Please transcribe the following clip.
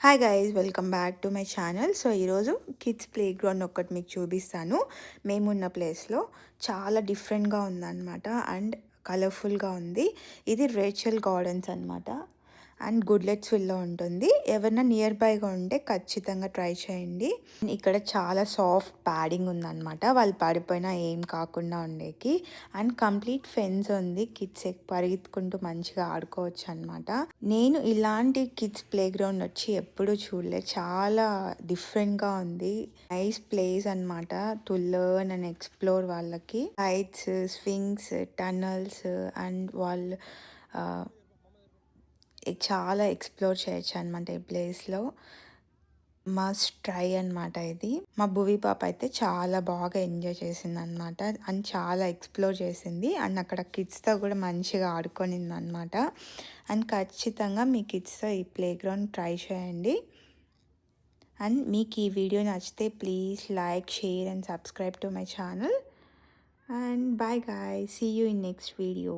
Hi guys, welcome back to my channel. So ఈరోజు kids play ground ఒక్కటి మీకు చూపిస్తాను. మేమున్న ప్లేస్లో చాలా డిఫరెంట్గా ఉందన్నమాట అండ్ కలర్ఫుల్గా ఉంది. ఇది రేచల్ గార్డెన్స్ అనమాట అండ్ గుడ్లెట్స్విల్లో ఉంటుంది. ఎవరైనా నియర్ బైగా ఉంటే ఖచ్చితంగా ట్రై చేయండి. ఇక్కడ చాలా సాఫ్ట్ ప్యాడింగ్ ఉందన్నమాట, వాళ్ళు పడిపోయినా ఏం కాకుండా ఉండేకి. అండ్ కంప్లీట్ ఫెన్స్ ఉంది, కిడ్స్ పరిగెత్తుకుంటూ మంచిగా ఆడుకోవచ్చు అనమాట. నేను ఇలాంటి కిడ్స్ ప్లే గ్రౌండ్ వచ్చి ఎప్పుడూ చూడలేదు, చాలా డిఫరెంట్గా ఉంది. నైస్ ప్లేస్ అనమాట టు లెర్న్ అండ్ ఎక్స్ప్లోర్. వాళ్ళకి హైట్స్, స్వింగ్స్, టనల్స్ అండ్ వాళ్ళు చాలా ఎక్స్ప్లోర్ చేయొచ్చు అనమాట ఈ ప్లేస్లో. మస్ట్ ట్రై అనమాట ఇది. మా భువి పాప అయితే చాలా బాగా ఎంజాయ్ చేసింది అనమాట అండ్ చాలా ఎక్స్ప్లోర్ చేసింది అండ్ అక్కడ కిడ్స్తో కూడా మంచిగా ఆడుకొనింది అనమాట. అండ్ ఖచ్చితంగా మీ కిడ్స్తో ఈ ప్లే గ్రౌండ్ ట్రై చేయండి. అండ్ మీకు ఈ వీడియో నచ్చితే please like, share and subscribe to my channel. And bye guys, see you in next video.